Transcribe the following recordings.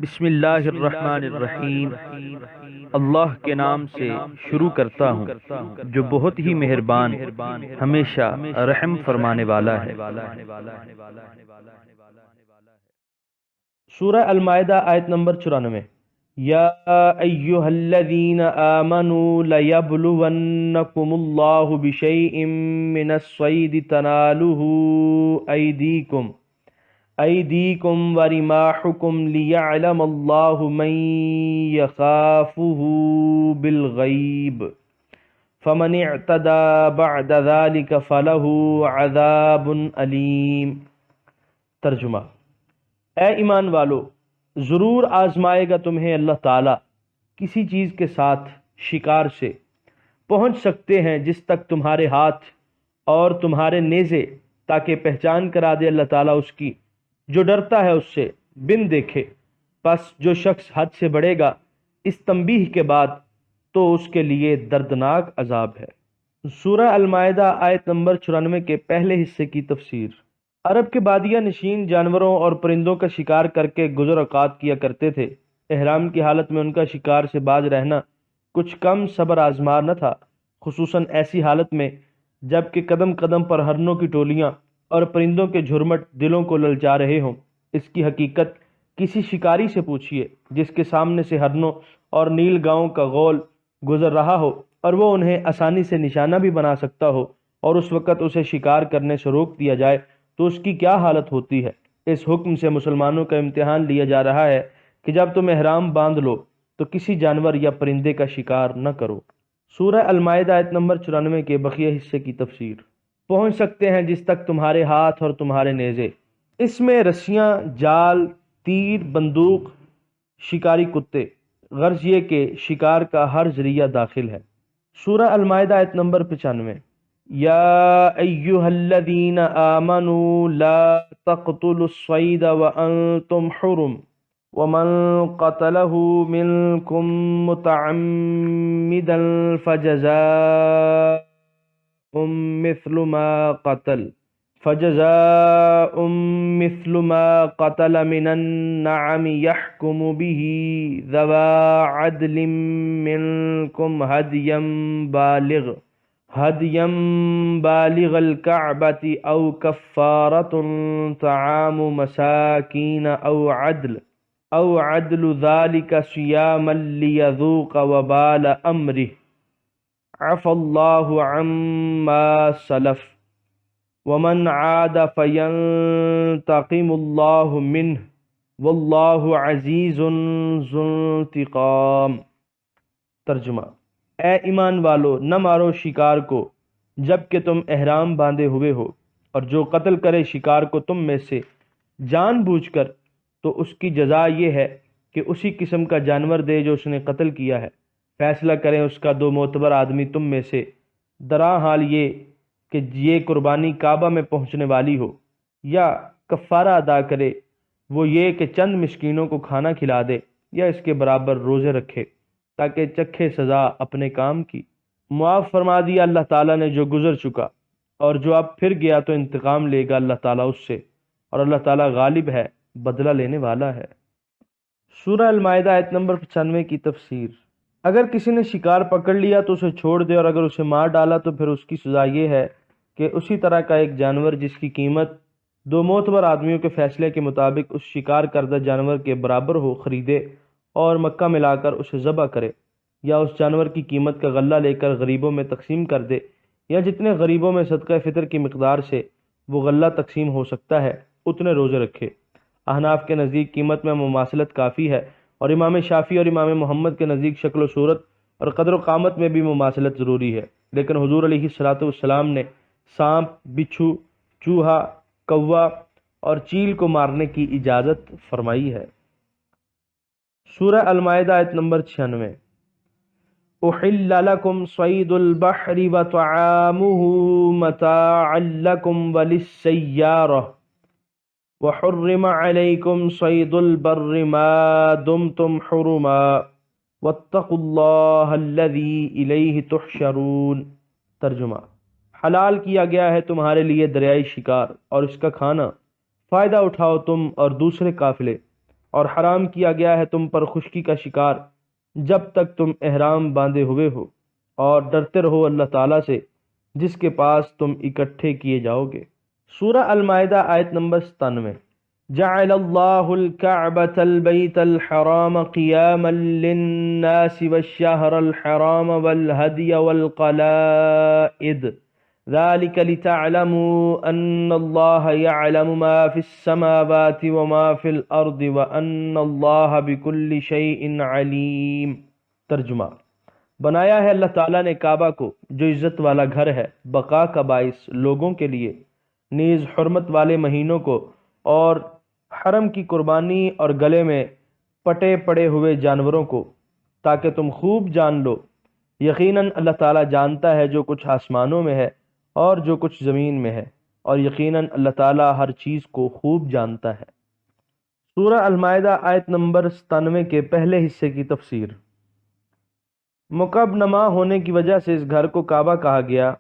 بسم اللہ الرحمن الرحیم۔ اللہ کے نام سے شروع کرتا ہوں جو بہت ہی مہربان ہمیشہ رحم فرمانے والا ہے۔ سورہ المائدہ آیت نمبر 94۔ یا ایہا الذین آمنوا لیبلونکم اللہ بشیء من الصید تنالہ ایدیکم ورماحکم لیعلم اللہ من یخافہ بالغیب فمن اعتدی بعد ذلک فلہ عذاب علیم۔ ترجمہ: اے ایمان والو، ضرور آزمائے گا تمہیں اللہ تعالیٰ کسی چیز کے ساتھ شکار سے، پہنچ سکتے ہیں جس تک تمہارے ہاتھ اور تمہارے نیزے، تاکہ پہچان کرا دے اللہ تعالیٰ اس کی جو ڈرتا ہے اس سے بن دیکھے۔ پس جو شخص حد سے بڑھے گا اس تنبیہ کے بعد تو اس کے لیے دردناک عذاب ہے۔ سورہ المائدہ آیت نمبر 94 کے پہلے حصے کی تفسیر۔ عرب کے بادیہ نشین جانوروں اور پرندوں کا شکار کر کے گزر اوقات کیا کرتے تھے۔ احرام کی حالت میں ان کا شکار سے باز رہنا کچھ کم صبر آزمار نہ تھا، خصوصاً ایسی حالت میں جب کہ قدم قدم پر ہرنوں کی ٹولیاں اور پرندوں کے جھرمٹ دلوں کو للچا رہے ہوں۔ اس کی حقیقت کسی شکاری سے پوچھیے جس کے سامنے سے ہرنوں اور نیل گاؤں کا غول گزر رہا ہو اور وہ انہیں آسانی سے نشانہ بھی بنا سکتا ہو، اور اس وقت اسے شکار کرنے سے روک دیا جائے تو اس کی کیا حالت ہوتی ہے۔ اس حکم سے مسلمانوں کا امتحان لیا جا رہا ہے کہ جب تم احرام باندھ لو تو کسی جانور یا پرندے کا شکار نہ کرو۔ سورہ المائدہ آیت نمبر 94 کے بقیہ حصے کی تفسیر۔ پہنچ سکتے ہیں جس تک تمہارے ہاتھ اور تمہارے نیزے، اس میں رسیاں، جال، تیر، بندوق، شکاری کتے، غرض یہ کہ شکار کا ہر ذریعہ داخل ہے۔ سورہ المائدہ آیت نمبر 95۔ یا ایہا الذین آمنوا لا تقتلوا الصید وانتم حرم ومن قتلہ منکم متعمدا فجزاء مثل ما قتل من النعم يحكم به ذوى عدل منكم هديا بالغ الكعبة أو كفارة طعام مساكين أو عدل ذلك صياما ليذوق وبال أمره عفى الله عما سلف ومن عاد فينتقم الله منه والله عزيز ذو انتقام۔ ترجمہ: اے ایمان والو، نہ مارو شکار کو جب کہ تم احرام باندھے ہوئے ہو، اور جو قتل کرے شکار کو تم میں سے جان بوجھ کر تو اس کی جزا یہ ہے کہ اسی قسم کا جانور دے جو اس نے قتل کیا ہے۔ فیصلہ کریں اس کا دو معتبر آدمی تم میں سے، درا حال یہ کہ یہ قربانی کعبہ میں پہنچنے والی ہو، یا کفارہ ادا کرے، وہ یہ کہ چند مسکینوں کو کھانا کھلا دے یا اس کے برابر روزے رکھے تاکہ چکھے سزا اپنے کام کی۔ معاف فرما دیا اللہ تعالیٰ نے جو گزر چکا، اور جو اب پھر گیا تو انتقام لے گا اللہ تعالیٰ اس سے، اور اللہ تعالیٰ غالب ہے، بدلہ لینے والا ہے۔ سورہ المائدہ آیت نمبر 95 کی تفسیر۔ اگر کسی نے شکار پکڑ لیا تو اسے چھوڑ دے، اور اگر اسے مار ڈالا تو پھر اس کی سزا یہ ہے کہ اسی طرح کا ایک جانور جس کی قیمت دو معتبر آدمیوں کے فیصلے کے مطابق اس شکار کردہ جانور کے برابر ہو، خریدے اور مکہ میں لا کر اسے ذبح کرے، یا اس جانور کی قیمت کا غلہ لے کر غریبوں میں تقسیم کر دے، یا جتنے غریبوں میں صدقہ فطر کی مقدار سے وہ غلہ تقسیم ہو سکتا ہے اتنے روزے رکھے۔ احناف کے نزدیک قیمت میں مماثلت کافی ہے، اور امام شافعی اور امام محمد کے نزدیک شکل و صورت اور قدر و قامت میں بھی مماثلت ضروری ہے، لیکن حضور علیہ الصلاۃ والسلام نے سانپ، بچھو، چوہا، کوا اور چیل کو مارنے کی اجازت فرمائی ہے۔ سورہ المائدہ آیت نمبر 96۔ احل لکم صید البحر وطعامہ متاعا لکم وللسیارہ وحرم علیکم صید البر ما دمتم حرما واتقوا اللہ الذی الیہ تحشرون۔ ترجمہ: حلال کیا گیا ہے تمہارے لیے دریائی شکار اور اس کا کھانا، فائدہ اٹھاؤ تم اور دوسرے قافلے، اور حرام کیا گیا ہے تم پر خشکی کا شکار جب تک تم احرام باندھے ہوئے ہو، اور ڈرتے رہو اللہ تعالیٰ سے جس کے پاس تم اکٹھے کیے جاؤ گے۔ سورہ المائدہ آیت نمبر 97۔ جعل اللہ الكعبة البیت الحرام قیاما للناس والشہر الحرام والہدی والقلائد ذلك لتعلموا ان اللہ يعلم ما في السماوات وما في الارض وان اللہ بكل شیء علیم۔ ترجمہ: بنایا ہے اللہ تعالیٰ نے کعبہ کو جو عزت والا گھر ہے، بقا کا باعث لوگوں کے لیے، نیز حرمت والے مہینوں کو اور حرم کی قربانی اور گلے میں پٹے پڑے ہوئے جانوروں کو، تاکہ تم خوب جان لو یقیناً اللہ تعالیٰ جانتا ہے جو کچھ آسمانوں میں ہے اور جو کچھ زمین میں ہے، اور یقیناً اللہ تعالیٰ ہر چیز کو خوب جانتا ہے۔ سورہ المائدہ آیت نمبر 97 کے پہلے حصے کی تفسیر۔ مکعب نما ہونے کی وجہ سے اس گھر کو کعبہ کہا گیا۔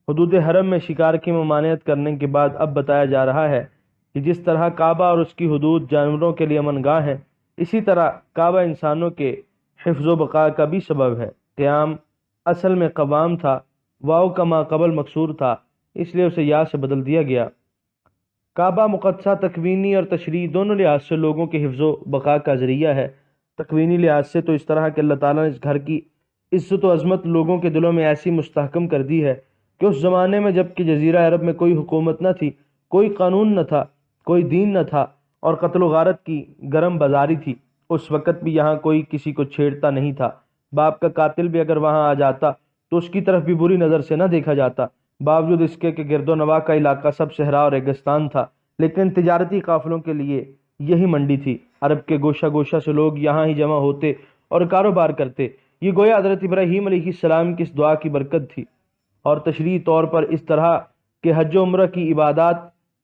حدود حرم میں شکار کی ممانعت کرنے کے بعد اب بتایا جا رہا ہے کہ جس طرح کعبہ اور اس کی حدود جانوروں کے لیے امن گاہ ہیں، اسی طرح کعبہ انسانوں کے حفظ و بقا کا بھی سبب ہے۔ قیام اصل میں قوام تھا، واو کا ما قبل مکسور تھا، اس لیے اسے یا سے بدل دیا گیا۔ کعبہ مقدسہ تکوینی اور تشریعی دونوں لحاظ سے لوگوں کے حفظ و بقا کا ذریعہ ہے۔ تکوینی لحاظ سے تو اس طرح کہ اللہ تعالیٰ نے اس گھر کی عزت و عظمت لوگوں کے دلوں میں ایسی مستحکم کر دی ہے کہ اس زمانے میں جب کہ جزیرہ عرب میں کوئی حکومت نہ تھی، کوئی قانون نہ تھا، کوئی دین نہ تھا، اور قتل و غارت کی گرم بازاری تھی، اس وقت بھی یہاں کوئی کسی کو چھیڑتا نہیں تھا۔ باپ کا قاتل بھی اگر وہاں آ جاتا تو اس کی طرف بھی بری نظر سے نہ دیکھا جاتا، باوجود اس کے کہ گرد و نواح کا علاقہ سب صحرا اور ریگستان تھا، لیکن تجارتی قافلوں کے لیے یہی منڈی تھی۔ عرب کے گوشہ گوشہ سے لوگ یہاں ہی جمع ہوتے اور کاروبار کرتے۔ یہ گویا حضرت ابراہیم علیہ السلام کی اس دعا کی برکت تھی، اور تشریعی طور پر اس طرح کہ حج و عمرہ کی عبادات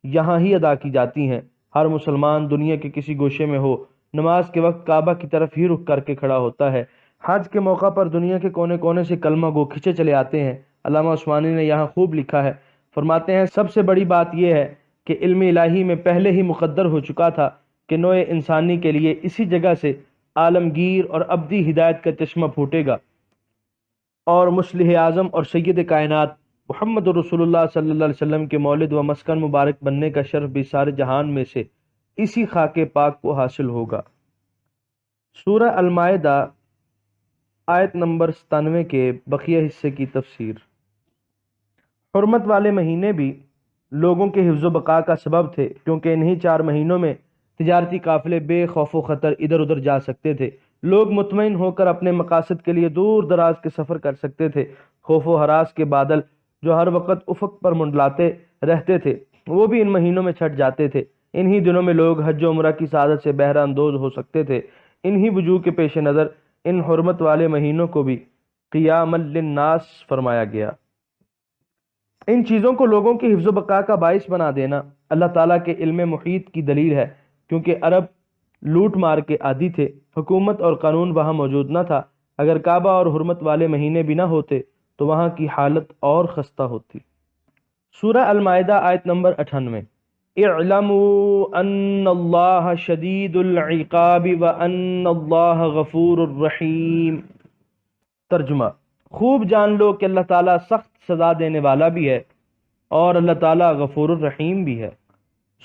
یہاں ہی ادا کی جاتی ہیں۔ ہر مسلمان دنیا کے کسی گوشے میں ہو، نماز کے وقت کعبہ کی طرف ہی رخ کر کے کھڑا ہوتا ہے۔ حج کے موقع پر دنیا کے کونے کونے سے کلمہ گو کھچے چلے آتے ہیں۔ علامہ عثمانی نے یہاں خوب لکھا ہے، فرماتے ہیں سب سے بڑی بات یہ ہے کہ علم الہی میں پہلے ہی مقدر ہو چکا تھا کہ نوع انسانی کے لیے اسی جگہ سے عالمگیر اور ابدی ہدایت کا چشمہ پھوٹے گا، اور مصلح اعظم اور سید کائنات محمد رسول اللہ صلی اللہ علیہ وسلم کے مولد و مسکن مبارک بننے کا شرف بھی سارے جہان میں سے اسی خاک پاک کو حاصل ہوگا۔ سورہ المائدہ آیت نمبر 97 کے بقیہ حصے کی تفسیر۔ حرمت والے مہینے بھی لوگوں کے حفظ و بقا کا سبب تھے، کیونکہ انہی 4 مہینوں میں تجارتی قافلے بے خوف و خطر ادھر ادھر جا سکتے تھے، لوگ مطمئن ہو کر اپنے مقاصد کے لیے دور دراز کے سفر کر سکتے تھے۔ خوف و ہراس کے بادل جو ہر وقت افق پر منڈلاتے رہتے تھے وہ بھی ان مہینوں میں چھٹ جاتے تھے۔ انہی دنوں میں لوگ حج و عمرہ کی سعادت سے بہرہ اندوز ہو سکتے تھے۔ انہی وجوہ کے پیش نظر ان حرمت والے مہینوں کو بھی قیام للناس فرمایا گیا۔ ان چیزوں کو لوگوں کی حفظ و بقا کا باعث بنا دینا اللہ تعالیٰ کے علم محیط کی دلیل ہے، کیونکہ عرب لوٹ مار کے عادی تھے، حکومت اور قانون وہاں موجود نہ تھا۔ اگر کعبہ اور حرمت والے مہینے بھی نہ ہوتے تو وہاں کی حالت اور خستہ ہوتی۔ سورہ المائدہ آیت نمبر 98۔ اعلموا ان اللہ شدید العقاب وان اللہ غفور الرحیم۔ ترجمہ: خوب جان لو کہ اللہ تعالیٰ سخت سزا دینے والا بھی ہے اور اللہ تعالیٰ غفور الرحیم بھی ہے۔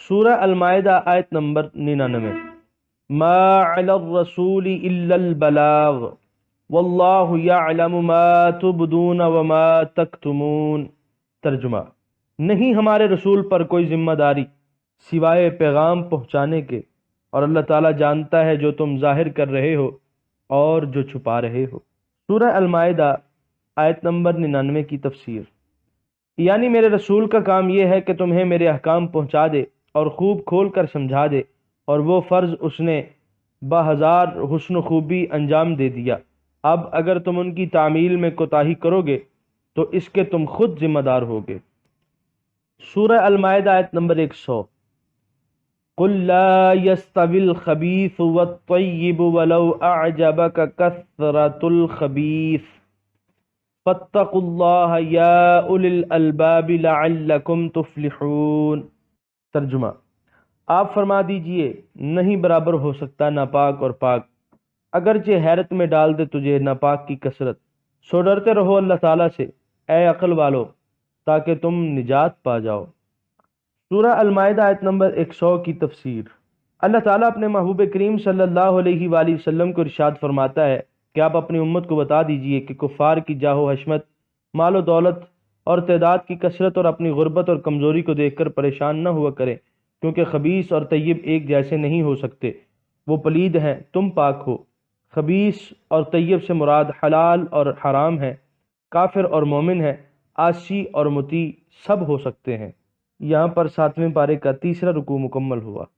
سورہ المائدہ آیت نمبر 99۔ ما علی الرسول الا البلاغ واللہ یعلم ما تبدون وما تکتمون۔ ترجمہ: نہیں ہمارے رسول پر کوئی ذمہ داری سوائے پیغام پہنچانے کے، اور اللہ تعالیٰ جانتا ہے جو تم ظاہر کر رہے ہو اور جو چھپا رہے ہو۔ سورہ المائدہ آیت نمبر 99 کی تفسیر۔ یعنی میرے رسول کا کام یہ ہے کہ تمہیں میرے احکام پہنچا دے اور خوب کھول کر سمجھا دے، اور وہ فرض اس نے بہزار حسن و خوبی انجام دے دیا۔ اب اگر تم ان کی تعمیل میں کوتاہی کرو گے تو اس کے تم خود ذمہ دار ہوگے۔ سورہ المائدہ آیت نمبر 100۔ قل لا يستوي الخبيث والطيب ولو أعجبك كثرة الخبيث فاتقوا الله يا أولي الألباب لعلكم تفلحون۔ ترجمہ: آپ فرما دیجئے نہیں برابر ہو سکتا ناپاک اور پاک، اگرچہ حیرت میں ڈال دے تجھے ناپاک کی کثرت۔ سو ڈرتے رہو اللہ تعالیٰ سے اے عقل والو تاکہ تم نجات پا جاؤ۔ سورہ المائدہ آیت نمبر 100 کی تفسیر۔ اللہ تعالیٰ اپنے محبوب کریم صلی اللہ علیہ وآلہ وسلم کو ارشاد فرماتا ہے کہ آپ اپنی امت کو بتا دیجئے کہ کفار کی جاہ و حشمت، مال و دولت اور تعداد کی کثرت اور اپنی غربت اور کمزوری کو دیکھ کر پریشان نہ ہوا کریں، کیونکہ خبیث اور طیب ایک جیسے نہیں ہو سکتے، وہ پلید ہیں تم پاک ہو۔ خبیث اور طیب سے مراد حلال اور حرام ہے، کافر اور مومن ہے، عاصی اور مطیع سب ہو سکتے ہیں۔ یہاں پر 7ویں پارے کا 3 رکوع مکمل ہوا۔